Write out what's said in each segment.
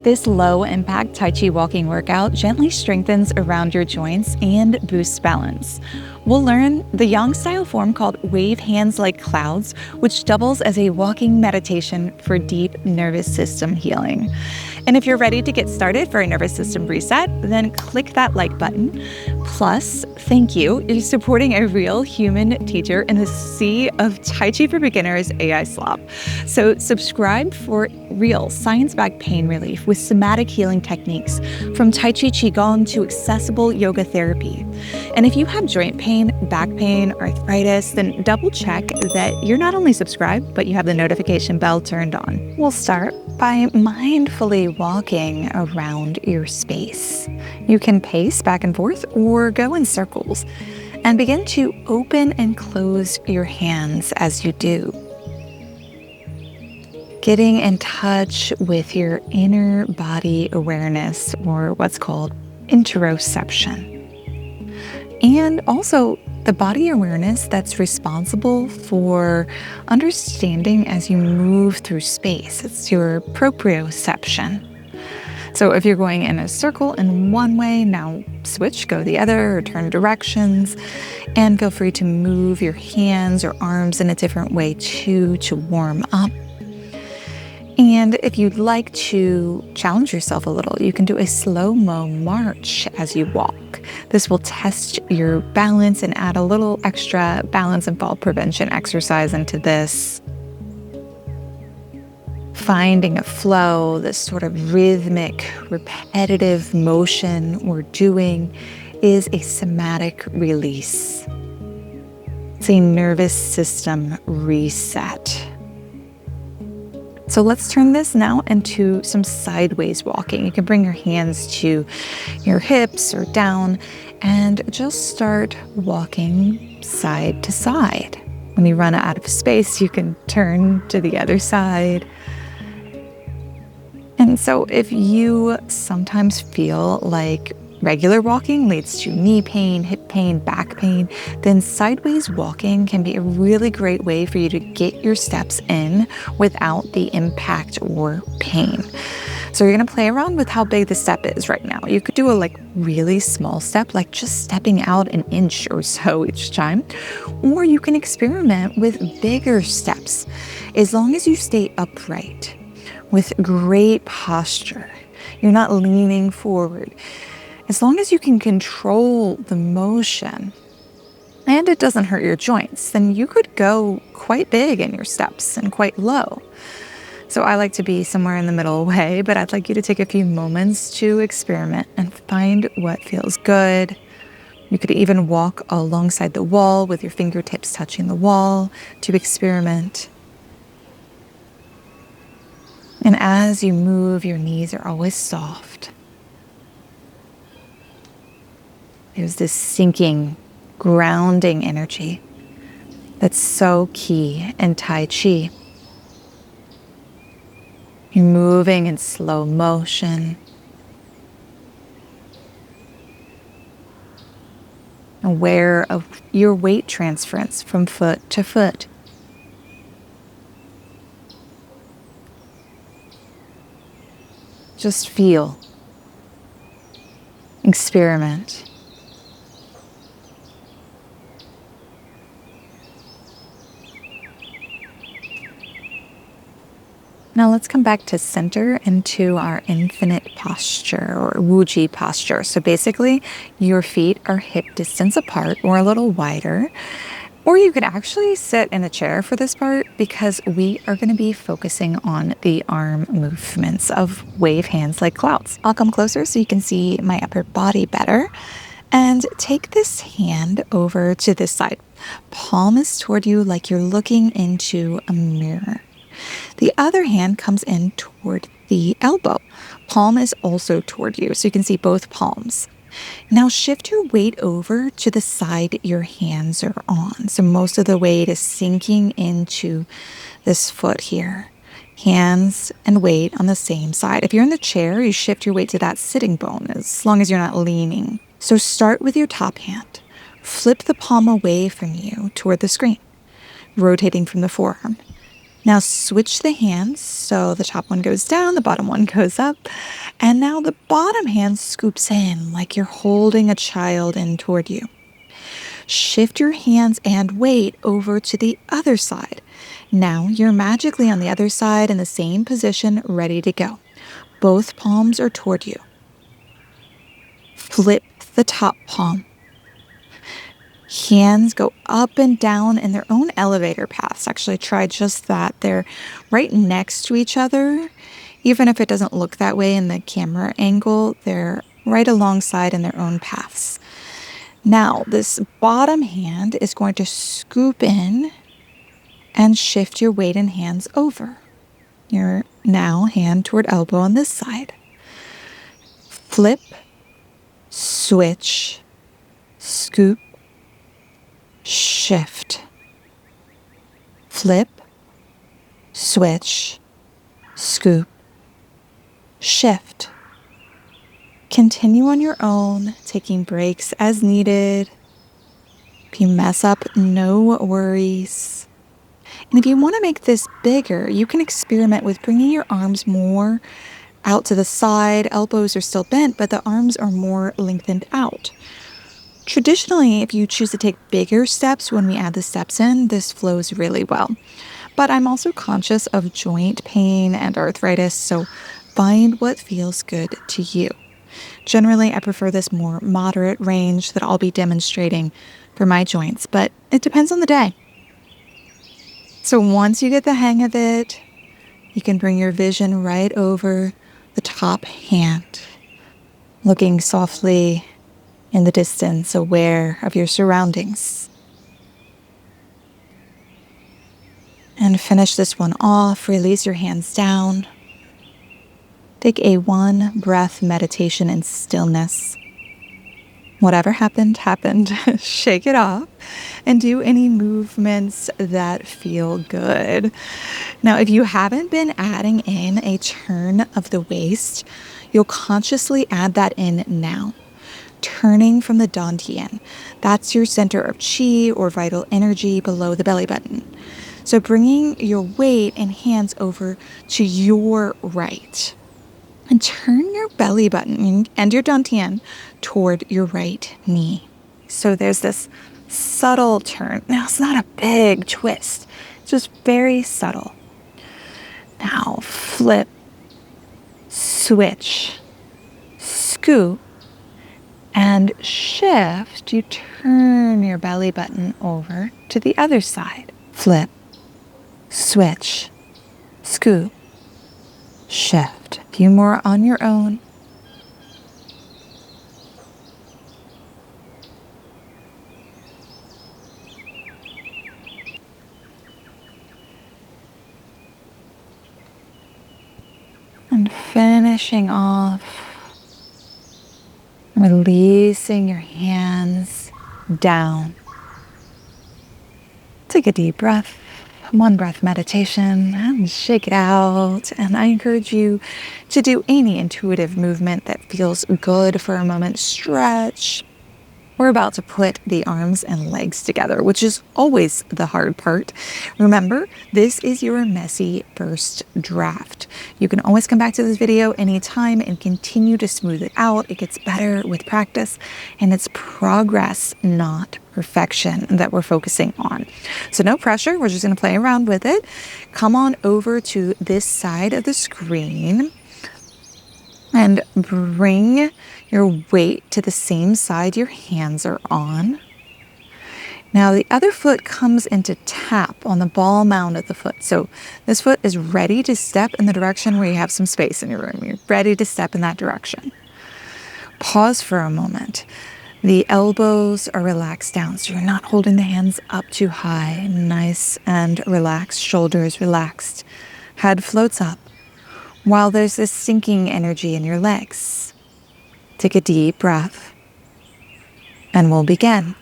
This low-impact Tai Chi walking workout gently strengthens around your joints and boosts balance. We'll learn the yang-style form called wave hands like clouds, which doubles as a walking meditation for deep nervous system healing. And if you're ready to get started for a nervous system reset, then click that like button. Plus, thank you. You're supporting a real human teacher in the sea of Tai Chi for Beginners AI slop. So subscribe for real science-backed pain relief with somatic healing techniques, from Tai Chi Qigong to accessible yoga therapy. And if you have joint pain, back pain, arthritis, then double check that you're not only subscribed, but you have the notification bell turned on. We'll start by mindfully walking around your space. You can pace back and forth or go in circles, and begin to open and close your hands as you do. Getting in touch with your inner body awareness, or what's called interoception. And also the body awareness that's responsible for understanding as you move through space. It's your proprioception. So if you're going in a circle in one way, now switch, go the other, or turn directions. And feel free to move your hands or arms in a different way too, to warm up. And if you'd like to challenge yourself a little, you can do a slow-mo march as you walk. This will test your balance and add a little extra balance and fall prevention exercise into this. Finding a flow, this sort of rhythmic, repetitive motion we're doing is a somatic release. It's a nervous system reset. So let's turn this now into some sideways walking. You can bring your hands to your hips or down and just start walking side to side. When you run out of space, you can turn to the other side. And so if you sometimes feel like regular walking leads to knee pain, hip pain, back pain, then sideways walking can be a really great way for you to get your steps in without the impact or pain. So you're going to play around with how big the step is right now. You could do a really small step, like just stepping out an inch or so each time, or you can experiment with bigger steps as long as you stay upright with great posture. You're not leaning forward. As long as you can control the motion and it doesn't hurt your joints, then you could go quite big in your steps and quite low. So I like to be somewhere in the middle way, but I'd like you to take a few moments to experiment and find what feels good. You could even walk alongside the wall with your fingertips touching the wall to experiment. And as you move, your knees are always soft. There's this sinking, grounding energy that's so key in Tai Chi. You're moving in slow motion, aware of your weight transference from foot to foot. Just feel, experiment. Now let's come back to center into our infinite posture, or Wuji posture. So basically, your feet are hip distance apart or a little wider. Or you could actually sit in a chair for this part, because we are going to be focusing on the arm movements of wave hands like clouds. I'll come closer so you can see my upper body better. And take this hand over to this side. Palm is toward you like you're looking into a mirror. The other hand comes in toward the elbow. Palm is also toward you, so you can see both palms. Now shift your weight over to the side your hands are on. So most of the weight is sinking into this foot here. Hands and weight on the same side. If you're in the chair, you shift your weight to that sitting bone, as long as you're not leaning. So start with your top hand. Flip the palm away from you toward the screen, rotating from the forearm. Now switch the hands. So the top one goes down, the bottom one goes up. And now the bottom hand scoops in like you're holding a child in toward you. Shift your hands and weight over to the other side. Now you're magically on the other side in the same position, ready to go. Both palms are toward you. Flip the top palm. Hands go up and down in their own elevator paths. Actually, try just that. They're right next to each other. Even if it doesn't look that way in the camera angle, they're right alongside in their own paths. Now, this bottom hand is going to scoop in and shift your weight and hands over. You're now hand toward elbow on this side. Flip, switch, scoop, shift. Flip, switch, scoop, shift. Continue on your own, taking breaks as needed. If you mess up, no worries. And if you want to make this bigger, you can experiment with bringing your arms more out to the side. Elbows are still bent, but the arms are more lengthened out. Traditionally, if you choose to take bigger steps when we add the steps in, this flows really well. But I'm also conscious of joint pain and arthritis, so find what feels good to you. Generally, I prefer this more moderate range that I'll be demonstrating for my joints, but it depends on the day. So once you get the hang of it, you can bring your vision right over the top hand, looking softly in the distance, aware of your surroundings. And finish this one off. Release your hands down. Take a 1 breath meditation in stillness. Whatever happened, happened. Shake it off and do any movements that feel good. Now, if you haven't been adding in a turn of the waist, you'll consciously add that in now. Turning from the Tian. That's your center of chi or vital energy below the belly button. So bringing your weight and hands over to your right. And turn your belly button and your dantian toward your right knee. So there's this subtle turn. Now, it's not a big twist. It's just very subtle. Now, flip, switch, scoop, and shift. You turn your belly button over to the other side. Flip, switch, scoop, shift. A few more on your own. And finishing off, releasing your hands down. Take a deep breath. 1 breath meditation and shake it out. And I encourage you to do any intuitive movement that feels good for a moment. Stretch. We're about to put the arms and legs together, which is always the hard part. Remember, this is your messy first draft. You can always come back to this video anytime and continue to smooth it out. It gets better with practice, and it's progress, not perfection, that we're focusing on. So no pressure. We're just going to play around with it. Come on over to this side of the screen and bring your weight to the same side your hands are on. Now the other foot comes into tap on the ball mound of the foot. So this foot is ready to step in the direction where you have some space in your room. You're ready to step in that direction. Pause for a moment. The elbows are relaxed down, so you're not holding the hands up too high. Nice and relaxed. Shoulders relaxed. Head floats up. While there's this sinking energy in your legs. Take a deep breath. And we'll begin.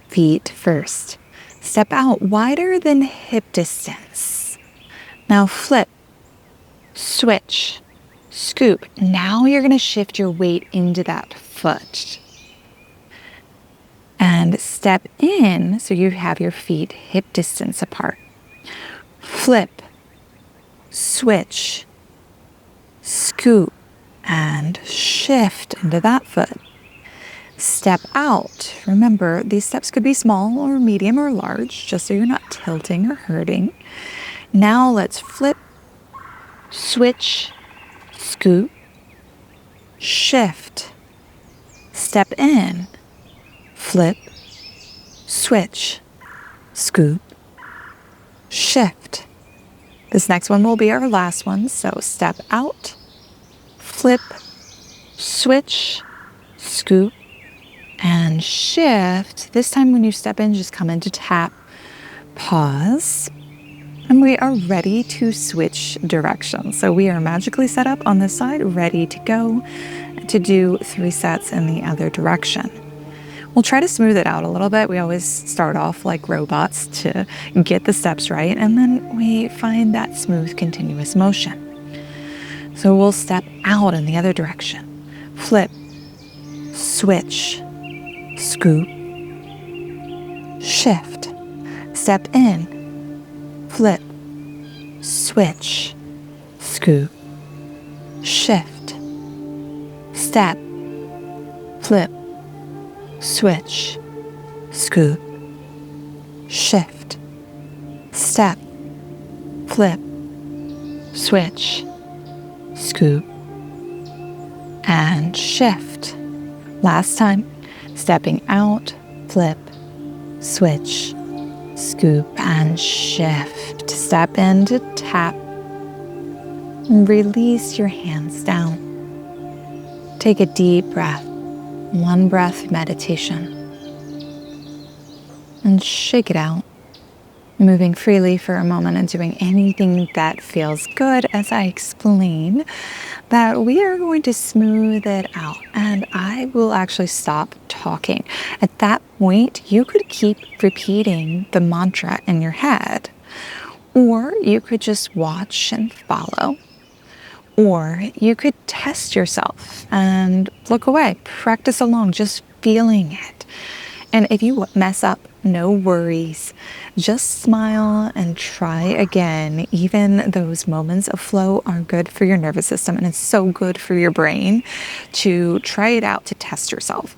Feet first. Step out wider than hip distance. Now flip. Switch. Scoop. Now you're going to shift your weight into that foot. And step in so you have your feet hip distance apart. flip, switch, scoop, and shift into that foot. Step out. Remember, these steps could be small or medium or large, just so you're not tilting or hurting. Now let's flip, switch, scoop, shift. Step in, flip, switch, scoop, shift. This next one will be our last one, so step out, flip, switch, scoop, and shift. This time when you step in, just come into tap, pause, and we are ready to switch directions. So we are magically set up on this side, ready to go to do 3 sets in the other direction. We'll try to smooth it out a little bit. We always start off like robots to get the steps right, and then we find that smooth, continuous motion. So we'll step out in the other direction. Flip, switch, scoop, shift. Step in, flip, switch, scoop, shift. Step, flip, switch, scoop, shift. Step, flip, switch, scoop, and shift. Last time, stepping out, flip, switch, scoop, and shift. Step into tap. Release your hands down. Take a deep breath, 1 breath meditation, and shake it out, moving freely for a moment and doing anything that feels good as I explain that we are going to smooth it out, and I will actually stop talking. At that point, you could keep repeating the mantra in your head, or you could just watch and follow. Or you could test yourself and look away, practice along, just feeling it. And if you mess up, no worries. Just smile and try again. Even those moments of flow are good for your nervous system, and it's so good for your brain to try it out, to test yourself.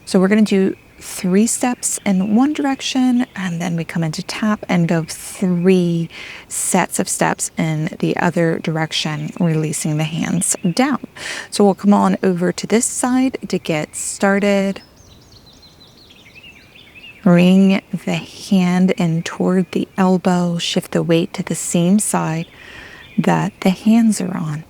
So we're going to do 3 steps in one direction, and then we come into tap and go 3 sets of steps in the other direction, releasing the hands down. So we'll come on over to this side to get started. Bring the hand in toward the elbow, shift the weight to the same side that the hands are on.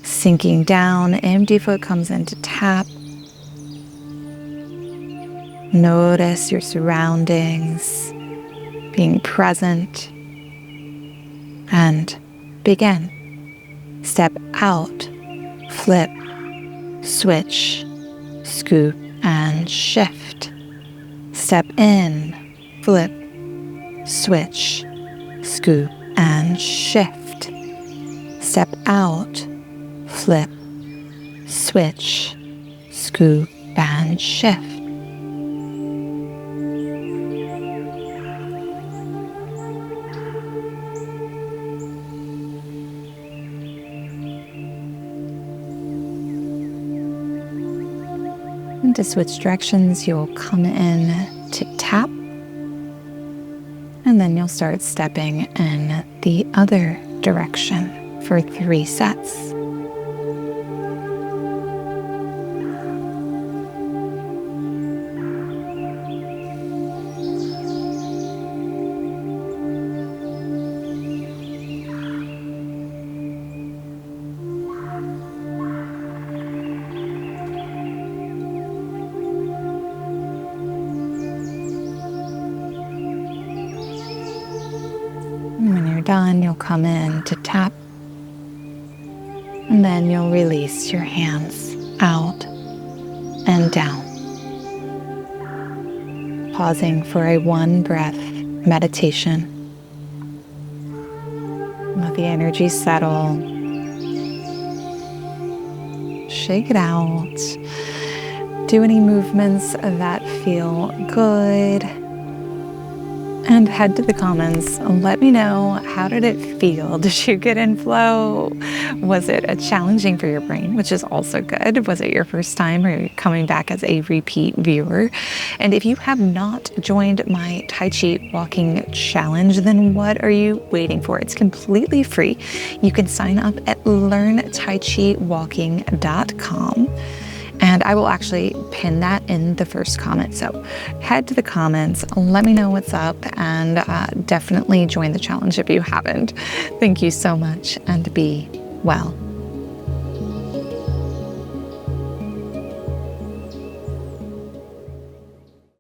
Sinking down, empty foot comes into tap. Notice your surroundings, being present, and begin. Step out, flip, switch, scoop, and shift. Step in, flip, switch, scoop, and shift. Step out, flip, switch, scoop, and shift. And to switch directions, you'll come in to tap, and then you'll start stepping in the other direction for 3 sets. When you're done, you'll come in to tap, and then you'll release your hands out and down. Pausing for a 1 breath meditation. Let the energy settle. Shake it out. Do any movements that feel good. And head to the comments. Let me know, how did it feel? Did you get in flow? Was it challenging for your brain, which is also good? Was it your first time, or are you coming back as a repeat viewer? And if you have not joined my Tai Chi walking challenge, then what are you waiting for? It's completely free. You can sign up at learntaichiwalking.com. And I will actually pin that in the first comment. So head to the comments, let me know what's up, and definitely join the challenge if you haven't. Thank you so much, and be well.